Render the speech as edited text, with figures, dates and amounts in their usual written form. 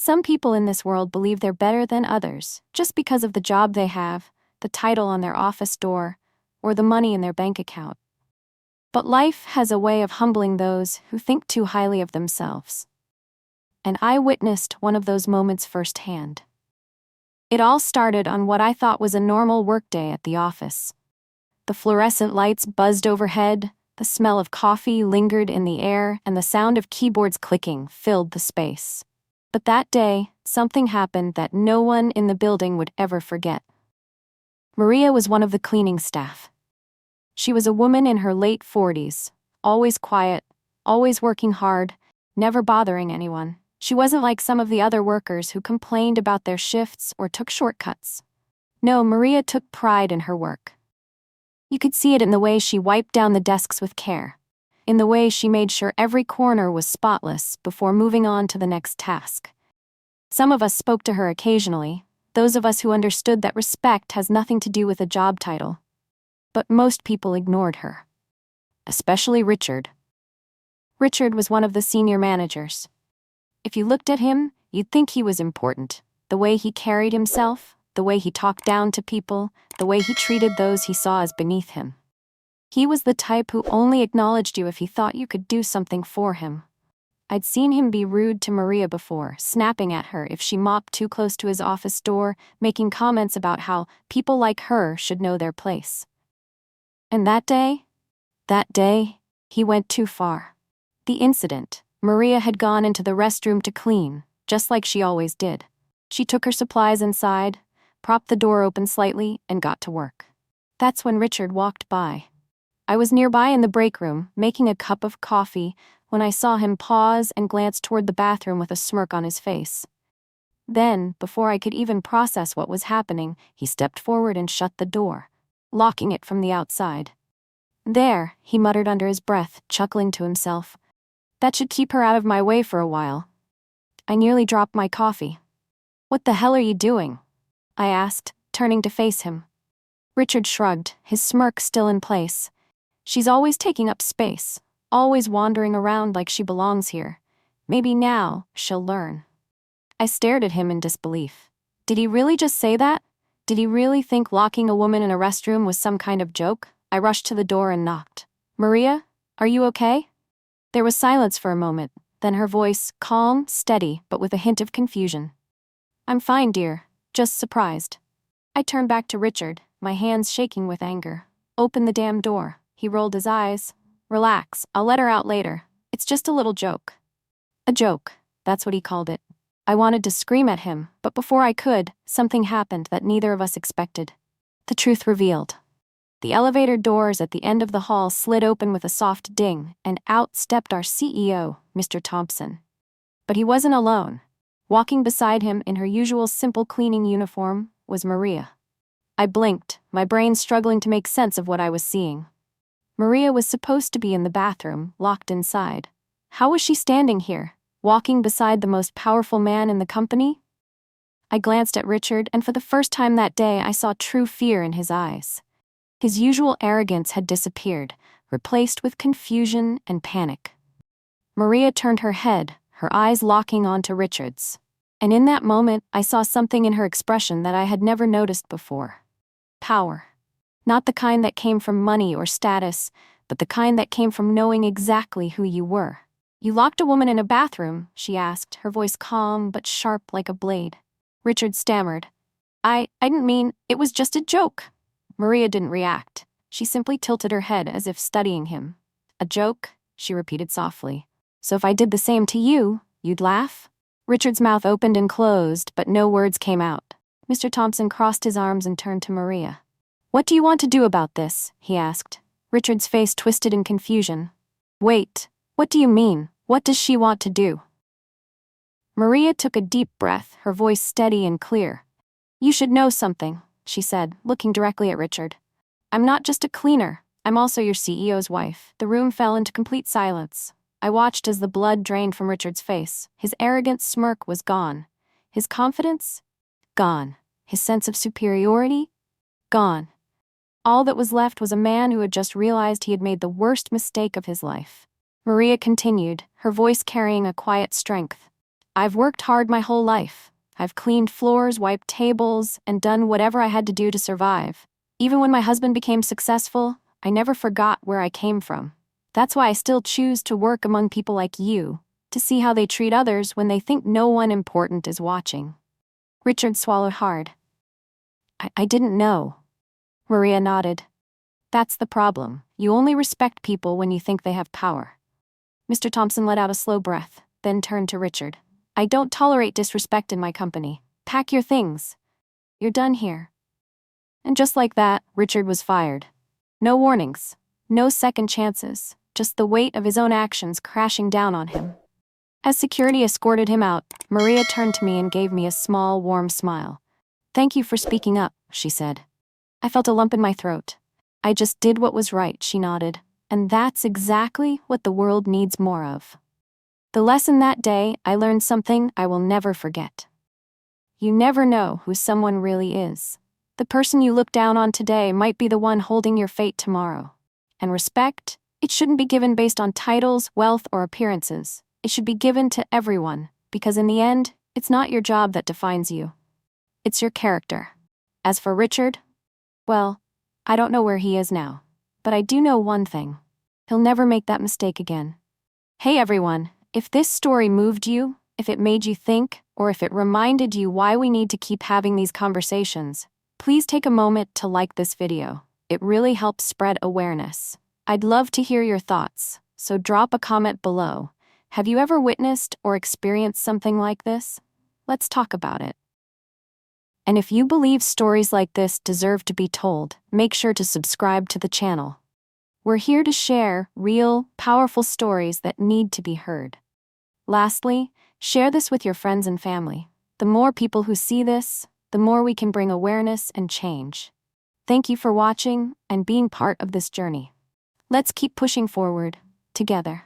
Some people in this world believe they're better than others just because of the job they have, the title on their office door, or the money in their bank account. But life has a way of humbling those who think too highly of themselves. And I witnessed one of those moments firsthand. It all started on what I thought was a normal workday at the office. The fluorescent lights buzzed overhead, the smell of coffee lingered in the air, and the sound of keyboards clicking filled the space. But that day, something happened that no one in the building would ever forget. Maria was one of the cleaning staff. She was a woman in her late 40s, always quiet, always working hard, never bothering anyone. She wasn't like some of the other workers who complained about their shifts or took shortcuts. No, Maria took pride in her work. You could see it in the way she wiped down the desks with care, in the way she made sure every corner was spotless before moving on to the next task. Some of us spoke to her occasionally, those of us who understood that respect has nothing to do with a job title. But most people ignored her. Especially Richard. Richard was one of the senior managers. If you looked at him, you'd think he was important. The way he carried himself, the way he talked down to people, the way he treated those he saw as beneath him. He was the type who only acknowledged you if he thought you could do something for him. I'd seen him be rude to Maria before, snapping at her if she mopped too close to his office door, making comments about how people like her should know their place. And that day, he went too far. The incident, Maria had gone into the restroom to clean, just like she always did. She took her supplies inside, propped the door open slightly, and got to work. That's when Richard walked by. I was nearby in the break room, making a cup of coffee, when I saw him pause and glance toward the bathroom with a smirk on his face. Then, before I could even process what was happening, he stepped forward and shut the door, locking it from the outside. There, he muttered under his breath, chuckling to himself. That should keep her out of my way for a while. I nearly dropped my coffee. What the hell are you doing? I asked, turning to face him. Richard shrugged, his smirk still in place. She's always taking up space, always wandering around like she belongs here. Maybe now, she'll learn. I stared at him in disbelief. Did he really just say that? Did he really think locking a woman in a restroom was some kind of joke? I rushed to the door and knocked. Maria, are you okay? There was silence for a moment, then her voice, calm, steady, but with a hint of confusion. I'm fine, dear, just surprised. I turned back to Richard, my hands shaking with anger. Open the damn door. He rolled his eyes. Relax, I'll let her out later. It's just a little joke. A joke, that's what he called it. I wanted to scream at him, but before I could, something happened that neither of us expected. The truth revealed. The elevator doors at the end of the hall slid open with a soft ding, and out stepped our CEO, Mr. Thompson. But he wasn't alone. Walking beside him in her usual simple cleaning uniform was Maria. I blinked, my brain struggling to make sense of what I was seeing. Maria was supposed to be in the bathroom, locked inside. How was she standing here, walking beside the most powerful man in the company? I glanced at Richard, and for the first time that day I saw true fear in his eyes. His usual arrogance had disappeared, replaced with confusion and panic. Maria turned her head, her eyes locking onto Richard's. And in that moment, I saw something in her expression that I had never noticed before. Power. Not the kind that came from money or status, but the kind that came from knowing exactly who you were. You locked a woman in a bathroom, she asked, her voice calm but sharp like a blade. Richard stammered. I didn't mean, it was just a joke. Maria didn't react. She simply tilted her head as if studying him. A joke, she repeated softly. So if I did the same to you, you'd laugh? Richard's mouth opened and closed, but no words came out. Mr. Thompson crossed his arms and turned to Maria. What do you want to do about this? He asked. Richard's face twisted in confusion. Wait, what do you mean? What does she want to do? Maria took a deep breath, her voice steady and clear. You should know something, she said, looking directly at Richard. I'm not just a cleaner, I'm also your CEO's wife. The room fell into complete silence. I watched as the blood drained from Richard's face. His arrogant smirk was gone. His confidence? Gone. His sense of superiority? Gone. All that was left was a man who had just realized he had made the worst mistake of his life. Maria continued, her voice carrying a quiet strength. I've worked hard my whole life. I've cleaned floors, wiped tables, and done whatever I had to do to survive. Even when my husband became successful, I never forgot where I came from. That's why I still choose to work among people like you, to see how they treat others when they think no one important is watching." Richard swallowed hard. I didn't know." Maria nodded. "That's the problem. You only respect people when you think they have power." Mr. Thompson let out a slow breath, then turned to Richard. "I don't tolerate disrespect in my company. Pack your things. You're done here." And just like that, Richard was fired. No warnings, no second chances, just the weight of his own actions crashing down on him. As security escorted him out, Maria turned to me and gave me a small, warm smile. "Thank you for speaking up," she said. I felt a lump in my throat. "I just did what was right," she nodded. "And that's exactly what the world needs more of." The lesson that day, I learned something I will never forget. You never know who someone really is. The person you look down on today might be the one holding your fate tomorrow. And respect, it shouldn't be given based on titles, wealth, or appearances. It should be given to everyone, because in the end, it's not your job that defines you. It's your character. As for Richard, well, I don't know where he is now, but I do know one thing. He'll never make that mistake again. Hey everyone, if this story moved you, if it made you think, or if it reminded you why we need to keep having these conversations, please take a moment to like this video. It really helps spread awareness. I'd love to hear your thoughts, so drop a comment below. Have you ever witnessed or experienced something like this? Let's talk about it. And if you believe stories like this deserve to be told, make sure to subscribe to the channel. We're here to share real, powerful stories that need to be heard. Lastly, share this with your friends and family. The more people who see this, the more we can bring awareness and change. Thank you for watching and being part of this journey. Let's keep pushing forward, together.